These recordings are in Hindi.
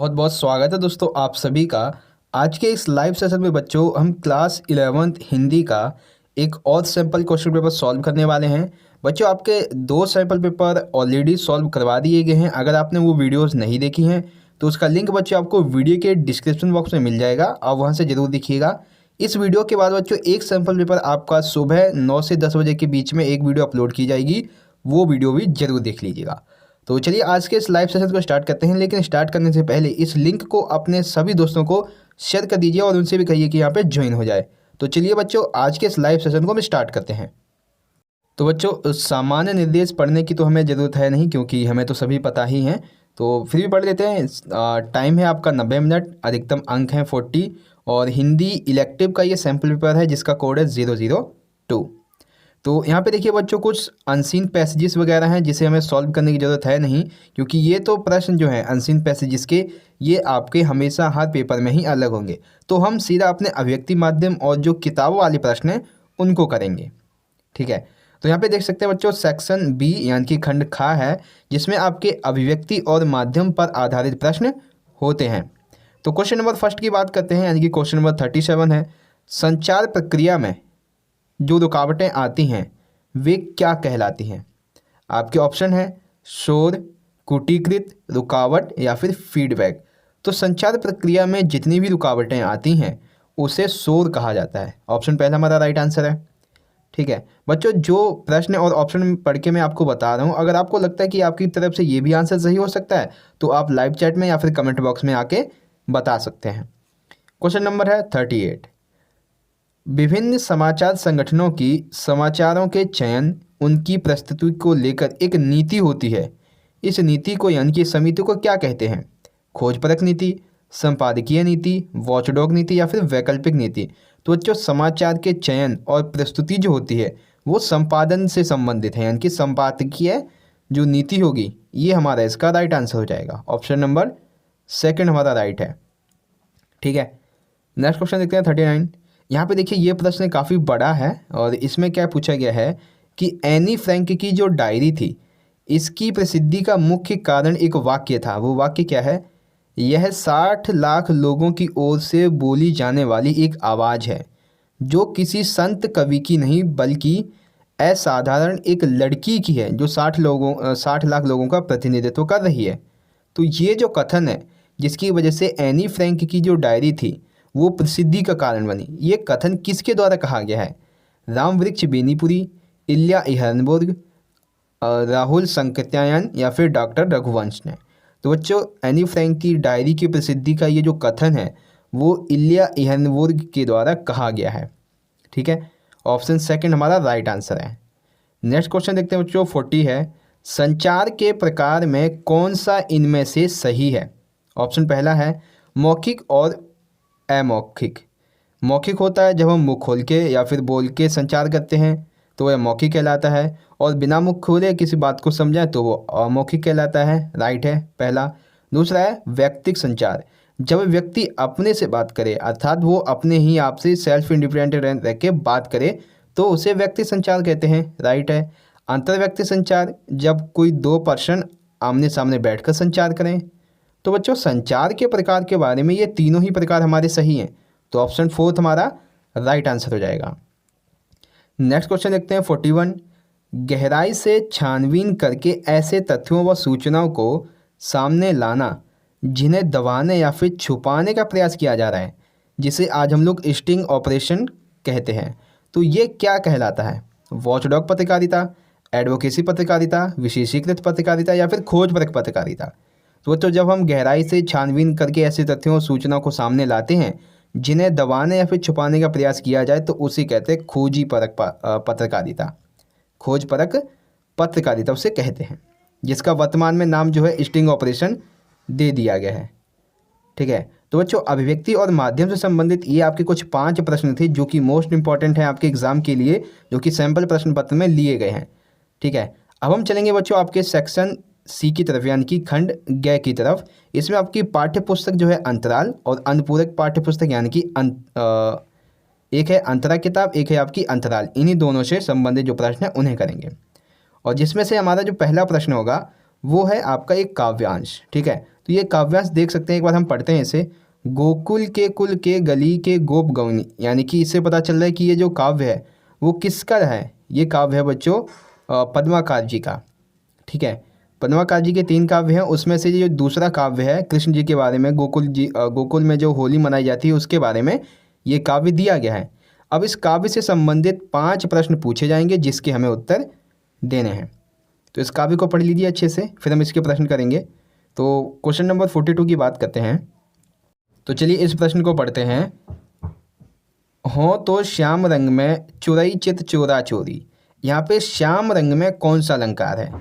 बहुत बहुत स्वागत है दोस्तों आप सभी का। आज के इस लाइव सेशन में बच्चों हम क्लास 11th हिंदी का एक और सैम्पल क्वेश्चन पेपर सॉल्व करने वाले हैं। बच्चों आपके दो सैम्पल पेपर ऑलरेडी सॉल्व करवा दिए गए हैं। अगर आपने वो वीडियोस नहीं देखी हैं तो उसका लिंक बच्चों आपको वीडियो के डिस्क्रिप्शन बॉक्स में मिल जाएगा, आप वहाँ से ज़रूर देखिएगा। इस वीडियो के बाद बच्चों एक सैम्पल पेपर आपका सुबह 9 से 10 बजे के बीच में एक वीडियो अपलोड की जाएगी, वो वीडियो भी ज़रूर देख लीजिएगा। तो चलिए आज के इस लाइव सेशन को स्टार्ट करते हैं, लेकिन स्टार्ट करने से पहले इस लिंक को अपने सभी दोस्तों को शेयर कर दीजिए और उनसे भी कहिए कि यहाँ पे ज्वाइन हो जाए। तो चलिए बच्चों आज के इस लाइव सेशन को हम स्टार्ट करते हैं। तो बच्चों सामान्य निर्देश पढ़ने की तो हमें ज़रूरत है नहीं, क्योंकि हमें तो सभी पता ही हैं, तो फिर भी पढ़ लेते हैं। टाइम है आपका 90 मिनट, अधिकतम अंक हैं 40 और हिंदी इलेक्टिव का ये सैम्पल पेपर है जिसका कोड है 002। तो यहाँ पे देखिए बच्चों कुछ अनसीन पैसेजेस वगैरह हैं जिसे हमें सॉल्व करने की ज़रूरत है नहीं, क्योंकि ये तो प्रश्न जो हैं अनसीन पैसेजेस के ये आपके हमेशा हर पेपर में ही अलग होंगे। तो हम सीधा अपने अभिव्यक्ति माध्यम और जो किताबों वाले प्रश्न हैं उनको करेंगे, ठीक है। तो यहाँ पे देख सकते हैं बच्चों सेक्शन बी यानी कि खंड खा है, जिसमें आपके अभिव्यक्ति और माध्यम पर आधारित प्रश्न होते हैं। तो क्वेश्चन नंबर फर्स्ट की बात करते हैं, यानी कि क्वेश्चन नंबर 37 है, संचार प्रक्रिया में जो रुकावटें आती हैं वे क्या कहलाती हैं। आपके ऑप्शन है शोर, कूटीकृत, रुकावट या फिर फीडबैक। तो संचार प्रक्रिया में जितनी भी रुकावटें आती हैं उसे शोर कहा जाता है। ऑप्शन पहला हमारा राइट आंसर है, ठीक है। बच्चों जो प्रश्न और ऑप्शन पढ़ के मैं आपको बता रहा हूँ, अगर आपको लगता है कि आपकी तरफ से ये भी आंसर सही हो सकता है तो आप लाइव चैट में या फिर कमेंट बॉक्स में आके बता सकते हैं। क्वेश्चन नंबर है 38, विभिन्न समाचार संगठनों की समाचारों के चयन उनकी प्रस्तुति को लेकर एक नीति होती है। इस नीति को यानी कि समिति को क्या कहते हैं। खोजपरक नीति, संपादकीय नीति, वॉचडॉग नीति या फिर वैकल्पिक नीति। तो बच्चों समाचार के चयन और प्रस्तुति जो होती है वो संपादन से संबंधित है, यानी कि संपादकीय जो नीति होगी ये हमारा इसका राइट आंसर हो जाएगा। ऑप्शन नंबर सेकंड हमारा राइट है, ठीक है। नेक्स्ट क्वेश्चन देखते हैं 39। यहाँ पे देखिए ये प्रश्न काफ़ी बड़ा है और इसमें क्या पूछा गया है कि एनी फ्रैंक की जो डायरी थी इसकी प्रसिद्धि का मुख्य कारण एक वाक्य था। वो वाक्य क्या है। यह 60 लाख लोगों की ओर से बोली जाने वाली एक आवाज़ है जो किसी संत कवि की नहीं बल्कि असाधारण एक लड़की की है जो 60 लाख लोगों का प्रतिनिधित्व कर रही है। तो ये जो कथन है जिसकी वजह से एनी फ्रैंक की जो डायरी थी वो प्रसिद्धि का कारण बनी, ये कथन किसके द्वारा कहा गया है। रामवृक्ष बेनीपुरी, इल्या इहनबुर्ग, राहुल संकत्यायन या फिर डॉक्टर रघुवंश ने। तो बच्चों एनी फ्रैंक की डायरी की प्रसिद्धि का ये जो कथन है वो इल्या इहनबुर्ग के द्वारा कहा गया है, ठीक है। ऑप्शन सेकंड हमारा राइट आंसर है। नेक्स्ट क्वेश्चन देखते हैं बच्चों 40 है, संचार के प्रकार में कौन सा इनमें से सही है। ऑप्शन पहला है मौखिक और अमौखिक। मौखिक होता है जब हम मुख खोल के या फिर बोल के संचार करते हैं तो वह मौखिक कहलाता है, और बिना मुख खोले किसी बात को समझाएं तो वो अमौखिक कहलाता है। राइट है पहला। दूसरा है व्यक्तिक संचार, जब व्यक्ति अपने से बात करे अर्थात वो अपने ही आप से सेल्फ इंडिपेंडेंट रह के बात करे तो उसे व्यक्ति संचार कहते हैं। राइट है। अंतर्व्यक्ति संचार, जब कोई दो पर्सन आमने सामने बैठकर संचार करें। तो बच्चों संचार के प्रकार के बारे में ये तीनों ही प्रकार हमारे सही हैं, तो ऑप्शन फोर्थ हमारा राइट आंसर हो जाएगा। नेक्स्ट क्वेश्चन देखते हैं 41, गहराई से छानबीन करके ऐसे तथ्यों व सूचनाओं को सामने लाना जिन्हें दबाने या फिर छुपाने का प्रयास किया जा रहा है, जिसे आज हम लोग स्टिंग ऑपरेशन कहते हैं। तो ये क्या कहलाता है। वॉचडॉग पत्रकारिता, एडवोकेसी पत्रकारिता, विशेषीकृत पत्रकारिता या फिर खोजपरक पत्रकारिता। तो जब हम गहराई से छानबीन करके ऐसे तथ्यों और सूचनाओं को सामने लाते हैं जिन्हें दबाने या फिर छुपाने का प्रयास किया जाए तो उसे कहते हैं खोजी परक पत्रकारिता। खोज परक पत्रकारिता उसे कहते हैं, जिसका वर्तमान में नाम जो है स्टिंग ऑपरेशन दे दिया गया है, ठीक है। तो बच्चों अभिव्यक्ति और माध्यम से संबंधित ये आपके कुछ 5 प्रश्न थे जो कि मोस्ट इंपॉर्टेंट हैं आपके एग्जाम के लिए, जो कि सैम्पल प्रश्न पत्र में लिए गए हैं, ठीक है। अब हम चलेंगे बच्चों आपके सेक्शन सी की तरफ, यानी कि खंड ग की तरफ। इसमें आपकी पाठ्य पुस्तक जो है अंतराल और अनुपूरक पाठ्य पुस्तक, यानी कि एक है अंतरा किताब, एक है आपकी अंतराल, इन्हीं दोनों से संबंधित जो प्रश्न है उन्हें करेंगे। और जिसमें से हमारा जो पहला प्रश्न होगा वो है आपका एक काव्यांश, ठीक है। तो तो ये काव्यांश देख सकते हैं, एक बार हम पढ़ते हैं इसे। गोकुल के कुल के गली के गोप गौनी, यानी कि इससे पता चल रहा है कि ये जो काव्य है वो किसका है। ये काव्य है बच्चों पद्माकर जी का। ठीक है, पद्माकर जी के 3 काव्य हैं, उसमें से जो दूसरा काव्य है कृष्ण जी के बारे में, गोकुल में जो होली मनाई जाती है उसके बारे में ये काव्य दिया गया है। अब इस काव्य से संबंधित 5 प्रश्न पूछे जाएंगे जिसके हमें उत्तर देने हैं। तो इस काव्य को पढ़ लीजिए अच्छे से, फिर हम इसके प्रश्न करेंगे। तो क्वेश्चन नंबर 42 की बात करते हैं। तो चलिए इस प्रश्न को पढ़ते हैं। हो तो श्याम रंग में चुरई चित चोरा चोरी, यहाँ पे श्याम रंग में कौन सा अलंकार है?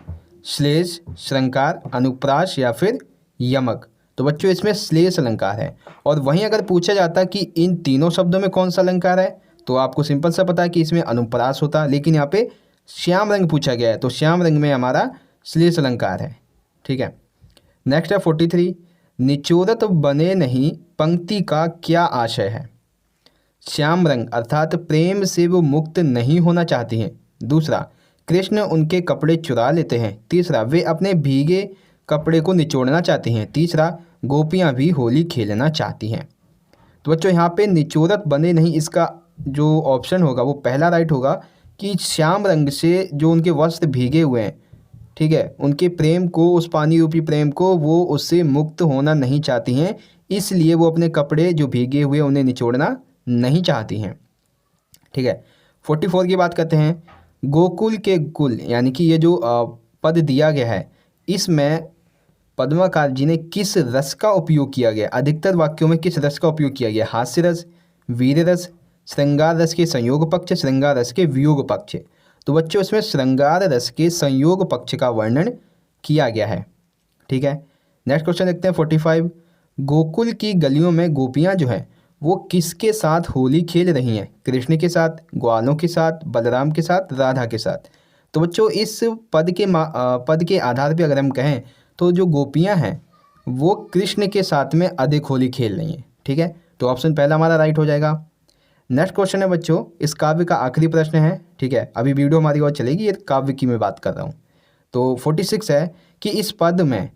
श्लेष, श्रृंगार, अनुप्रास या फिर यमक? तो बच्चों इसमें श्लेष अलंकार है। और वहीं अगर पूछा जाता कि इन तीनों शब्दों में कौन सा अलंकार है, तो आपको सिंपल सा पता है कि इसमें अनुप्रास होता, लेकिन यहाँ पे श्याम रंग पूछा गया है, तो श्याम रंग में हमारा श्लेष अलंकार है। ठीक है, नेक्स्ट है 43। निचोरत बने नहीं पंक्ति का क्या आशय है? श्याम रंग अर्थात प्रेम से वो मुक्त नहीं होना चाहती हैं। दूसरा, कृष्ण उनके कपड़े चुरा लेते हैं। तीसरा, वे अपने भीगे कपड़े को निचोड़ना चाहती हैं। तीसरा, गोपियां भी होली खेलना चाहती हैं। तो बच्चों यहाँ पे निचोरत बने नहीं, इसका जो ऑप्शन होगा वो पहला राइट होगा कि श्याम रंग से जो उनके वस्त्र भीगे हुए हैं, ठीक है, उनके प्रेम को, उस पानी रूपी प्रेम को वो उससे मुक्त होना नहीं चाहती हैं, इसलिए वो अपने कपड़े जो भीगे हुए उन्हें निचोड़ना नहीं चाहती हैं। ठीक है, 44 की बात करते हैं। गोकुल के कुल, यानी कि ये जो पद दिया गया है इसमें पद्माकर जी ने किस रस का उपयोग किया गया? अधिकतर वाक्यों में किस रस का उपयोग किया गया? हास्य रस, वीर रस, श्रृंगार रस के संयोग पक्ष, श्रृंगार रस के वियोग पक्ष। तो बच्चों इसमें श्रृंगार रस के संयोग पक्ष का वर्णन किया गया है। ठीक है, नेक्स्ट क्वेश्चन देखते हैं 45। गोकुल की गलियों में गोपियाँ जो है वो किसके साथ होली खेल रही हैं? कृष्ण के साथ, ग्वालों के साथ, बलराम के साथ, राधा के साथ? तो बच्चों इस पद के आधार पर अगर हम कहें तो जो गोपियाँ हैं वो कृष्ण के साथ में अधिक होली खेल रही हैं। ठीक है, तो ऑप्शन पहला हमारा राइट हो जाएगा। नेक्स्ट क्वेश्चन है बच्चों, इस काव्य का आखिरी प्रश्न है। ठीक है, अभी वीडियो हमारी और चलेगी, ये काव्य की मैं बात कर रहा हूँ। तो 46 है कि इस पद में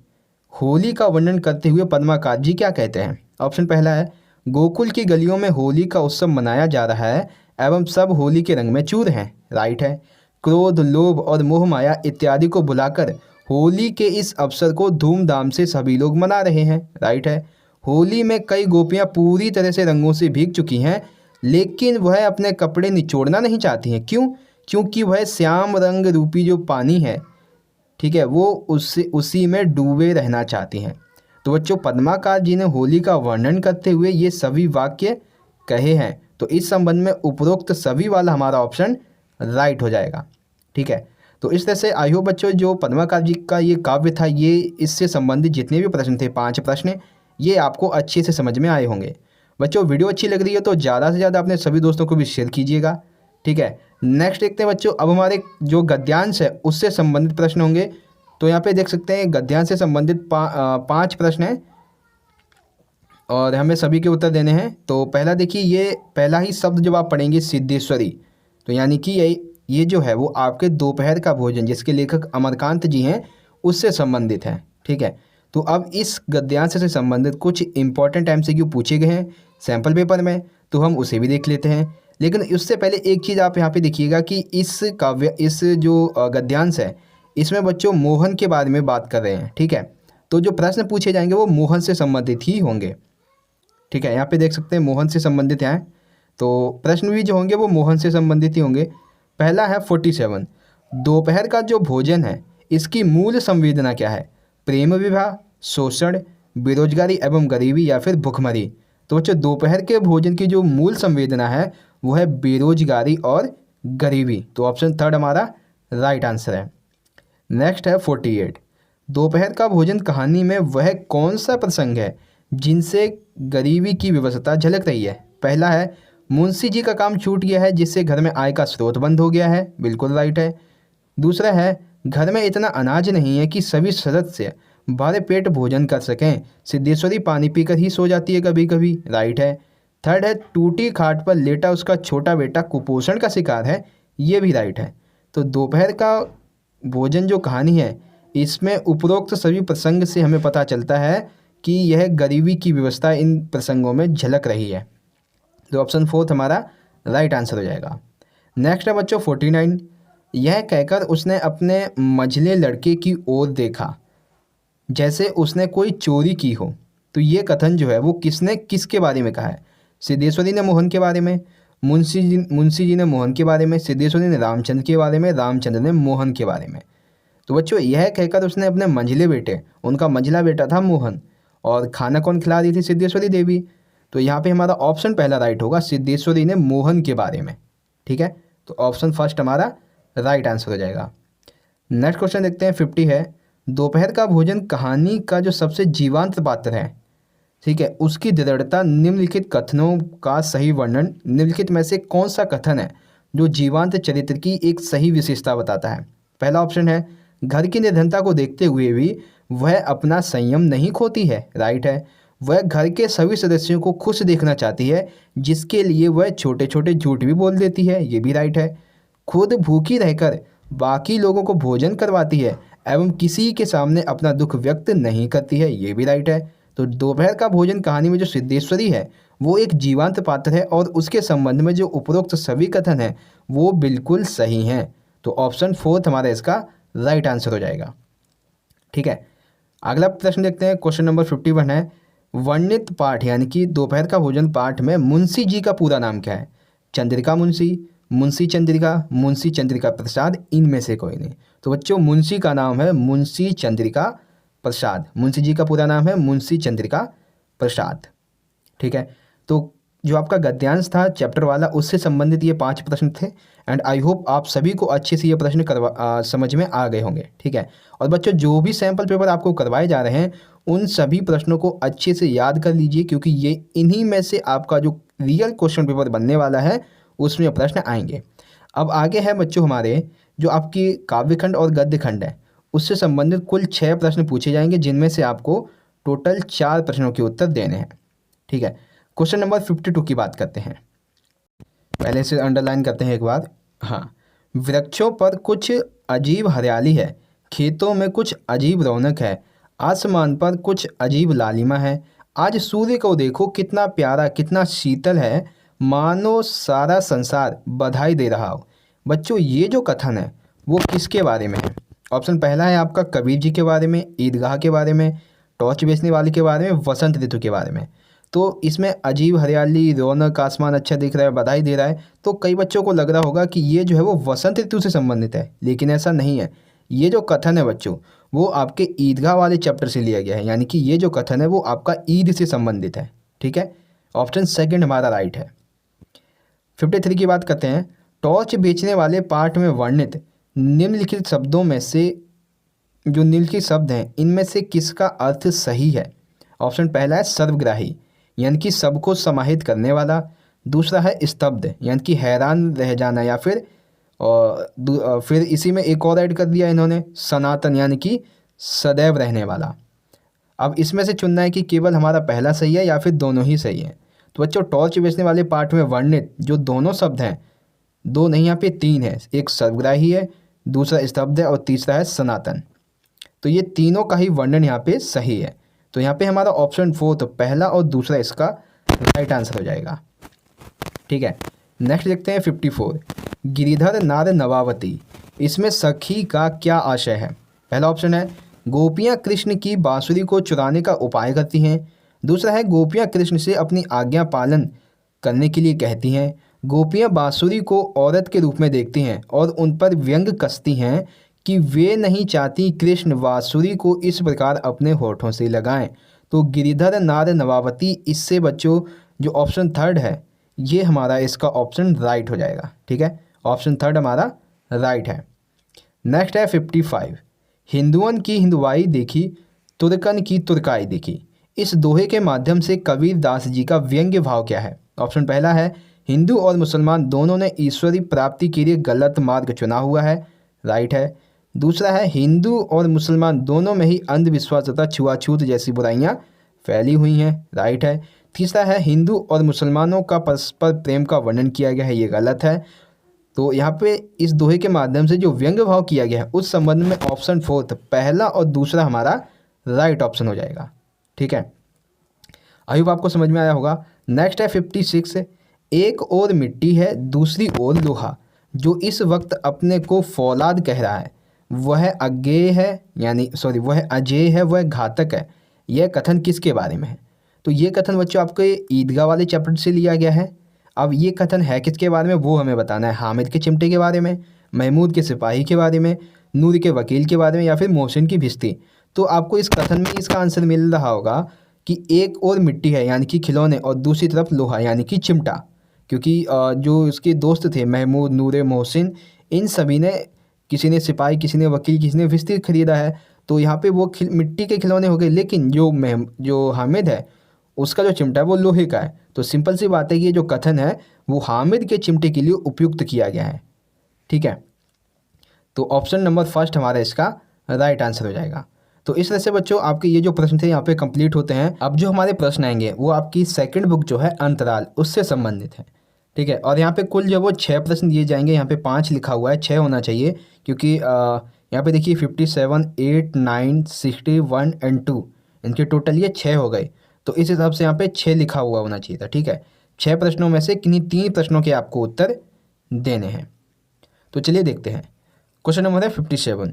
होली का वर्णन करते हुए पद्माकर जी क्या कहते हैं? ऑप्शन पहला है, गोकुल की गलियों में होली का उत्सव मनाया जा रहा है एवं सब होली के रंग में चूर हैं। राइट है। क्रोध, लोभ और मोह माया इत्यादि को बुलाकर होली के इस अवसर को धूमधाम से सभी लोग मना रहे हैं। राइट है। होली में कई गोपियां पूरी तरह से रंगों से भीग चुकी हैं, लेकिन वह अपने कपड़े निचोड़ना नहीं चाहती हैं। क्यों? क्योंकि वह श्याम रंग रूपी जो पानी है, ठीक है, वो उसी में डूबे रहना चाहती हैं। तो बच्चों पद्माकर जी ने होली का वर्णन करते हुए ये सभी वाक्य कहे हैं, तो इस संबंध में उपरोक्त सभी वाला हमारा ऑप्शन राइट हो जाएगा। ठीक है, तो इस तरह से आई होप बच्चों जो पद्माकर जी का ये काव्य था, ये इससे संबंधित जितने भी प्रश्न थे 5 प्रश्न, ये आपको अच्छे से समझ में आए होंगे। बच्चों वीडियो अच्छी लग रही है तो ज़्यादा से ज़्यादा अपने सभी दोस्तों को भी शेयर कीजिएगा। ठीक है, नेक्स्ट देखते हैं बच्चों, अब हमारे जो गद्यांश है उससे संबंधित प्रश्न होंगे। तो यहाँ पे देख सकते हैं गद्यांश से संबंधित 5 प्रश्न हैं और हमें सभी के उत्तर देने हैं। तो पहला देखिए, ये पहला ही शब्द जब आप पढ़ेंगे सिद्धेश्वरी, तो यानी कि ये जो है वो आपके दोपहर का भोजन जिसके लेखक अमरकांत जी हैं उससे संबंधित है। ठीक है, तो अब इस गद्यांश से संबंधित कुछ इंपॉर्टेंट MCQ पूछे गए हैं सैम्पल पेपर में, तो हम उसे भी देख लेते हैं। लेकिन उससे पहले एक चीज़ आप यहाँ पे देखिएगा कि इस जो गद्यांश है इसमें बच्चों मोहन के बारे में बात कर रहे हैं। ठीक है, तो जो प्रश्न पूछे जाएंगे वो मोहन से संबंधित ही होंगे। ठीक है, यहाँ पे देख सकते हैं मोहन से संबंधित हैं, तो प्रश्न भी जो होंगे वो मोहन से संबंधित ही होंगे। पहला है 47, दोपहर का जो भोजन है इसकी मूल संवेदना क्या है? प्रेम विवाह, शोषण, बेरोजगारी एवं गरीबी या फिर भुखमरी? तो बच्चों दोपहर के भोजन की जो मूल संवेदना है वो है बेरोजगारी और गरीबी, तो ऑप्शन थर्ड हमारा राइट आंसर है। नेक्स्ट है 48, दोपहर का भोजन कहानी में वह कौन सा प्रसंग है जिनसे गरीबी की व्यवस्था झलक रही है? पहला है, मुंशी जी का काम छूट गया है जिससे घर में आय का स्रोत बंद हो गया है, बिल्कुल राइट है। दूसरा है, घर में इतना अनाज नहीं है कि सभी सदस्य भरे पेट भोजन कर सकें, सिद्धेश्वरी पानी पीकर ही सो जाती है कभी कभी, राइट है। थर्ड है, टूटी खाट पर लेटा उसका छोटा बेटा कुपोषण का शिकार है, ये भी राइट है। तो दोपहर का भोजन जो कहानी है इसमें उपरोक्त सभी प्रसंग से हमें पता चलता है कि यह गरीबी की व्यवस्था इन प्रसंगों में झलक रही है। तो ऑप्शन फोर्थ हमारा राइट आंसर हो जाएगा। नेक्स्ट है बच्चों 49, यह कहकर उसने अपने मझले लड़के की ओर देखा जैसे उसने कोई चोरी की हो। तो ये कथन जो है वो किसने किसके बारे में कहा है? सिद्धेश्वरी ने मोहन के बारे में, मुंशी जी ने मोहन के बारे में, सिद्धेश्वरी ने रामचंद्र के बारे में, रामचंद्र ने मोहन के बारे में। तो बच्चों यह कहकर उसने अपने मंझले बेटे, उनका मंझला बेटा था मोहन, और खाना कौन खिला रही थी? सिद्धेश्वरी देवी। तो यहाँ पे हमारा ऑप्शन पहला राइट होगा, सिद्धेश्वरी ने मोहन के बारे में। ठीक है, तो ऑप्शन फर्स्ट हमारा राइट आंसर हो जाएगा। नेक्स्ट क्वेश्चन देखते हैं 50 है, दोपहर का भोजन कहानी का जो सबसे जीवंत पात्र है, ठीक है, उसकी दृढ़ता निम्नलिखित कथनों का सही वर्णन, निम्नलिखित में से कौन सा कथन है जो जीवंत चरित्र की एक सही विशेषता बताता है? पहला ऑप्शन है, घर की निर्धनता को देखते हुए भी वह अपना संयम नहीं खोती है, राइट है। वह घर के सभी सदस्यों को खुश देखना चाहती है, जिसके लिए वह छोटे छोटे झूठ भी बोल देती है, ये भी राइट है। खुद भूखी रहकर बाकी लोगों को भोजन करवाती है एवं किसी के सामने अपना दुख व्यक्त नहीं करती है, ये भी राइट है। तो दोपहर का भोजन कहानी में जो सिद्धेश्वरी है वो एक जीवंत पात्र है और उसके संबंध में जो उपरोक्त सभी कथन हैं वो बिल्कुल सही हैं। तो ऑप्शन फोर्थ हमारा इसका राइट आंसर हो जाएगा। ठीक है, अगला प्रश्न देखते हैं, क्वेश्चन नंबर 51 है, वर्णित पाठ यानी कि दोपहर का भोजन पाठ में मुंशी जी का पूरा नाम क्या है? चंद्रिका मुंशी, मुंशी चंद्रिका, मुंशी चंद्रिका प्रसाद, इनमें से कोई नहीं। तो बच्चों मुंशी का नाम है मुंशी चंद्रिका प्रसाद, मुंशी जी का पूरा नाम है मुंशी चंद्रिका प्रसाद। ठीक है, तो जो आपका गद्यांश था चैप्टर वाला उससे संबंधित ये 5 प्रश्न थे एंड आई होप आप सभी को अच्छे से ये प्रश्न समझ में आ गए होंगे। ठीक है, और बच्चों जो भी सैम्पल पेपर आपको करवाए जा रहे हैं उन सभी प्रश्नों को अच्छे से याद कर लीजिए, क्योंकि ये इन्हीं में से आपका जो रियल क्वेश्चन पेपर बनने वाला है उसमें प्रश्न आएंगे। अब आगे है बच्चों हमारे जो आपकी काव्यखंड और गद्यखंड है उससे संबंधित कुल 6 प्रश्न पूछे जाएंगे, जिनमें से आपको टोटल 4 प्रश्नों के उत्तर देने हैं। ठीक है, क्वेश्चन नंबर 52 की बात करते हैं, पहले से अंडरलाइन करते हैं एक बार। हाँ, वृक्षों पर कुछ अजीब हरियाली है, खेतों में कुछ अजीब रौनक है, आसमान पर कुछ अजीब लालिमा है, आज सूर्य को देखो कितना प्यारा कितना शीतल है, मानो सारा संसार बधाई दे रहा हो। बच्चों ये जो कथन है वो किसके बारे में है? ऑप्शन पहला है आपका कबीर जी के बारे में, ईदगाह के बारे में, टॉर्च बेचने वाले के बारे में, वसंत ऋतु के बारे में। तो इसमें अजीब हरियाली, रौनक, आसमान अच्छा दिख रहा है, बधाई दे रहा है, तो कई बच्चों को लग रहा होगा कि ये जो है वो वसंत ऋतु से संबंधित है, लेकिन ऐसा नहीं है। ये जो कथन है बच्चों वो आपके ईदगाह वाले चैप्टर से लिया गया है, यानी कि ये जो कथन है वो आपका ईद से संबंधित है। ठीक है, ऑप्शन सेकंड हमारा राइट है। 53 की बात करते हैं, टॉर्च बेचने वाले पाठ में वर्णित निम्नलिखित शब्दों में से जो निम्नलिखित शब्द हैं इनमें से किसका अर्थ सही है? ऑप्शन पहला है सर्वग्राही, यानी कि सबको समाहित करने वाला। दूसरा है स्तब्ध, यानी कि हैरान रह जाना, या फिर इसी में एक और ऐड कर दिया इन्होंने, सनातन, यानी कि सदैव रहने वाला। अब इसमें से चुनना है कि केवल हमारा पहला सही है या फिर दोनों ही सही है। तो बच्चों टॉर्च बेचने वाले पाठ में वर्णित जो दोनों शब्द हैं, दो नहीं यहाँ पे 3 है, एक सर्वग्राही है, दूसरा स्तब्ध है और तीसरा है सनातन। तो ये तीनों का ही वर्णन यहाँ पे सही है। तो यहाँ पे हमारा ऑप्शन फोर्थ पहला और दूसरा इसका राइट आंसर हो जाएगा। ठीक है, नेक्स्ट देखते हैं 54, गिरिधर नार नवावती, इसमें सखी का क्या आशय है? पहला ऑप्शन है गोपियाँ कृष्ण की बांसुरी को चुराने का उपाय करती हैं। दूसरा है गोपियाँ कृष्ण से अपनी आज्ञा पालन करने के लिए कहती हैं। गोपियाँ बांसुरी को औरत के रूप में देखती हैं और उन पर व्यंग कसती हैं कि वे नहीं चाहती कृष्ण बांसुरी को इस प्रकार अपने होठों से लगाएं। तो गिरिधर नार नवावती, इससे बच्चों जो ऑप्शन थर्ड है ये हमारा इसका ऑप्शन राइट हो जाएगा। ठीक है, ऑप्शन थर्ड हमारा राइट है। नेक्स्ट है 55, हिंदुअन की हिंदुआई देखी, तुर्कन की तुर्काई देखी, इस दोहे के माध्यम से कबीर दास जी का व्यंग्य भाव क्या है? ऑप्शन पहला है हिंदू और मुसलमान दोनों ने ईश्वरी प्राप्ति के लिए गलत मार्ग चुना हुआ है, राइट है। दूसरा है हिंदू और मुसलमान दोनों में ही अंधविश्वास तथा छुआछूत जैसी बुराइयां फैली हुई हैं, राइट है। तीसरा है हिंदू और मुसलमानों का परस्पर प्रेम का वर्णन किया गया है, ये गलत है। तो यहाँ पे इस दोहे के माध्यम से जो व्यंग भाव किया गया है उस संबंध में ऑप्शन फोर्थ पहला और दूसरा हमारा राइट ऑप्शन हो जाएगा। ठीक है। आई होप आपको समझ में आया होगा। नेक्स्ट है 56, एक और मिट्टी है दूसरी ओर लोहा, जो इस वक्त अपने को फौलाद कह रहा है, वह अज्ञेय है, यानी सॉरी वह अजेय है, वह घातक है, यह कथन किसके बारे में है? तो ये कथन बच्चों आपके ईदगाह वाले चैप्टर से लिया गया है। अब ये कथन है किसके बारे में वो हमें बताना है, हामिद के चिमटे के बारे में, महमूद के सिपाही के बारे में, नूर के वकील के बारे में, या फिर मोहसिन की भिश्ती। तो आपको इस कथन में इसका आंसर मिल रहा होगा कि एक और मिट्टी है यानी कि खिलौने, और दूसरी तरफ लोहा यानी कि चिमटा, क्योंकि जो उसके दोस्त थे महमूद, नूर, मोहसिन, इन सभी ने, किसी ने सिपाही, किसी ने वकील, किसी ने भिश्ती खरीदा है, तो यहाँ पे वो मिट्टी के खिलौने हो गए, लेकिन जो हामिद है उसका जो चिमटा है वो लोहे का है। तो सिंपल सी बात है कि ये जो कथन है वो हामिद के चिमटे के लिए उपयुक्त किया गया है। ठीक है, तो ऑप्शन नंबर फर्स्ट हमारा इसका राइट आंसर हो जाएगा। तो इस तरह से बच्चों आपके ये जो प्रश्न थे यहाँ पे कंप्लीट होते हैं। अब जो हमारे प्रश्न आएंगे वो आपकी सेकंड बुक जो है अंतराल, उससे संबंधित है। ठीक है, और यहाँ पे कुल जो वो 6 प्रश्न दिए जाएंगे, यहाँ पे 5 लिखा हुआ है, 6 होना चाहिए, क्योंकि यहाँ पे देखिए 57, 8, 9, 61 एंड 2, इनके टोटल ये 6 हो गए। तो इस हिसाब से यहाँ पे 6 लिखा हुआ होना चाहिए था। ठीक है, 6 प्रश्नों में से किन्हीं 3 प्रश्नों के आपको उत्तर देने हैं। तो चलिए देखते हैं। क्वेश्चन नंबर है 57,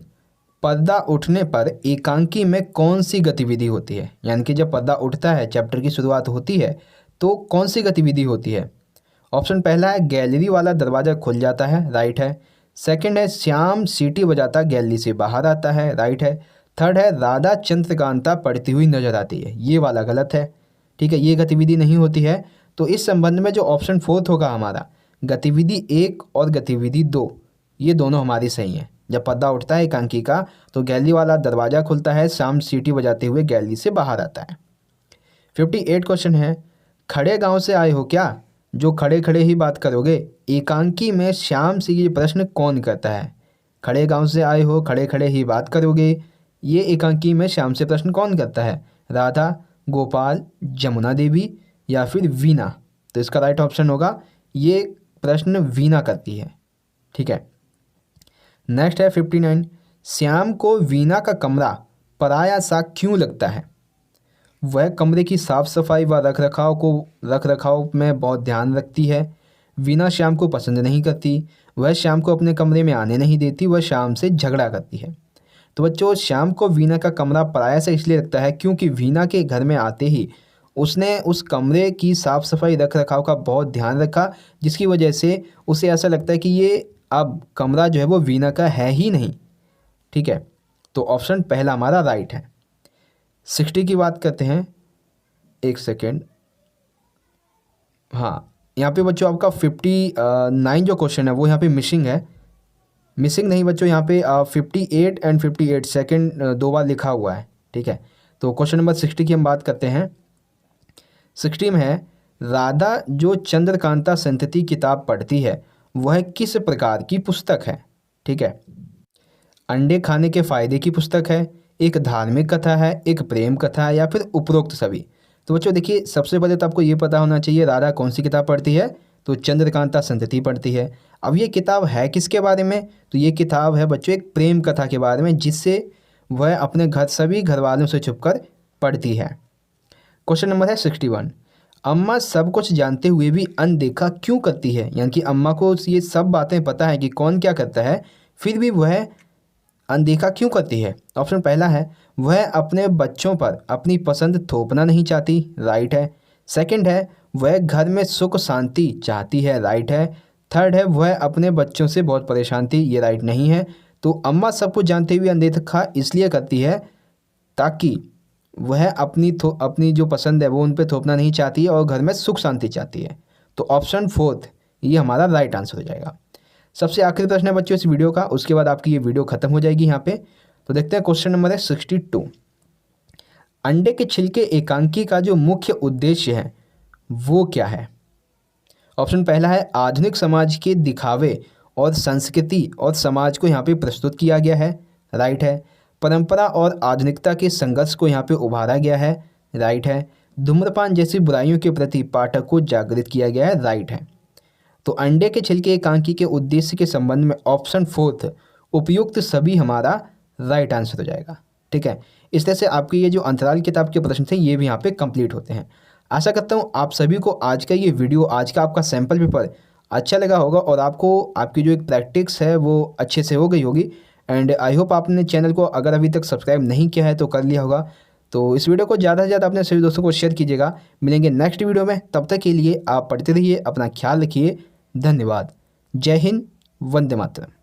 पर्दा उठने पर एकांकी में कौन सी गतिविधि होती है? यानी कि जब पर्दा उठता है, चैप्टर की शुरुआत होती है, तो कौन सी गतिविधि होती है? ऑप्शन पहला है गैलरी वाला दरवाज़ा खुल जाता है, राइट है। सेकंड है श्याम सीटी बजाता गैलरी से बाहर आता है, राइट है। थर्ड है राधा चंद्रकांता पढ़ती हुई नजर आती है, ये वाला गलत है। ठीक है, ये गतिविधि नहीं होती है। तो इस संबंध में जो ऑप्शन फोर्थ होगा हमारा, गतिविधि 1 और गतिविधि 2, ये दोनों हमारी सही हैं। जब पर्दा उठता है एकांकी का तो गैलरी वाला दरवाज़ा खुलता है, श्याम सीटी बजाते हुए गैलरी से बाहर आता है। 58 क्वेश्चन है, खड़े गांव से आए हो क्या, जो खड़े खड़े ही बात करोगे, एकांकी में श्याम से ये प्रश्न कौन करता है? खड़े गांव से आए हो, खड़े खड़े ही बात करोगे, ये एकांकी में श्याम से प्रश्न कौन करता है? राधा, गोपाल, जमुना देवी या फिर वीना? तो इसका राइट ऑप्शन होगा ये प्रश्न वीना करती है। ठीक है, नेक्स्ट है 59, श्याम को वीना का कमरा पराया सा क्यों लगता है? वह कमरे की साफ सफाई व रख रखाव में बहुत ध्यान रखती है। वीना श्याम को पसंद नहीं करती, वह श्याम को अपने कमरे में आने नहीं देती, वह श्याम से झगड़ा करती है। तो बच्चों श्याम को वीना का कमरा पराया सा इसलिए लगता है क्योंकि वीना के घर में आते ही उसने उस कमरे की साफ सफाई रख रखाव का बहुत ध्यान रखा, जिसकी वजह से उसे ऐसा लगता है कि ये अब कमरा जो है वो वीना का है ही नहीं। ठीक है, तो ऑप्शन पहला हमारा राइट है। 60 की बात करते हैं, एक सेकेंड। हाँ, यहाँ पे बच्चों आपका 59 जो क्वेश्चन है वो यहाँ पे मिसिंग है। मिसिंग नहीं बच्चों, यहाँ पे 58 एंड 58 सेकेंड 2 बार लिखा हुआ है। ठीक है, तो क्वेश्चन नंबर 60 की हम बात करते हैं। 60 में है, राधा जो चंद्रकांता संतति किताब पढ़ती है वह किस प्रकार की पुस्तक है? ठीक है, अंडे खाने के फायदे की पुस्तक है, एक धार्मिक कथा है, एक प्रेम कथा है, या फिर उपरोक्त सभी? तो बच्चों देखिए, सबसे पहले तो आपको ये पता होना चाहिए राधा कौन सी किताब पढ़ती है, तो चंद्रकांता संतति पढ़ती है। अब ये किताब है किसके बारे में? तो ये किताब है बच्चों एक प्रेम कथा के बारे में, जिससे वह अपने सभी घर वालों से छुपकर पढ़ती है। क्वेश्चन नंबर है 61, अम्मा सब कुछ जानते हुए भी अनदेखा क्यों करती है? यानी कि अम्मा को ये सब बातें पता है कि कौन क्या करता है, फिर भी वह अनदेखा क्यों करती है? ऑप्शन पहला है, वह अपने बच्चों पर अपनी पसंद थोपना नहीं चाहती, राइट है। सेकंड है, वह घर में सुख शांति चाहती है, राइट है। थर्ड है, वह अपने बच्चों से बहुत परेशान थी, ये राइट नहीं है। तो अम्मा सब कुछ जानते हुए अनदेखा इसलिए करती है ताकि वह अपनी जो पसंद है वो उन पर थोपना नहीं चाहती है और घर में सुख शांति चाहती है। तो ऑप्शन फोर्थ ये हमारा राइट आंसर हो जाएगा। सबसे आखिरी प्रश्न है बच्चों इस वीडियो का, उसके बाद आपकी ये वीडियो खत्म हो जाएगी यहाँ पे। तो देखते हैं क्वेश्चन नंबर है 62, अंडे के छिलके एकांकी का जो मुख्य उद्देश्य है वो क्या है? ऑप्शन पहला है, आधुनिक समाज के दिखावे और संस्कृति और समाज को यहाँ पे प्रस्तुत किया गया है, राइट है। परंपरा और आधुनिकता के संघर्ष को यहाँ पे उभारा गया है, राइट है। धूम्रपान जैसी बुराइयों के प्रति पाठक को जागृत किया गया है, राइट है। तो अंडे के छिलके एकांकी के उद्देश्य के संबंध में ऑप्शन फोर्थ उपयुक्त सभी हमारा राइट आंसर हो जाएगा। ठीक है, इस तरह से आपकी ये जो अंतराल किताब के प्रश्न थे ये भी यहाँ पे कंप्लीट होते हैं। आशा करता हूँ आप सभी को आज का ये वीडियो, आज का आपका सैम्पल पेपर अच्छा लगा होगा और आपको आपकी जो एक प्रैक्टिस है वो अच्छे से हो गई होगी। एंड आई होप आपने चैनल को अगर अभी तक सब्सक्राइब नहीं किया है तो कर लिया होगा। तो इस वीडियो को ज़्यादा से ज़्यादा अपने सभी दोस्तों को शेयर कीजिएगा। मिलेंगे नेक्स्ट वीडियो में, तब तक के लिए आप पढ़ते रहिए, अपना ख्याल रखिए। धन्यवाद। जय हिंद, वंदे मातरम।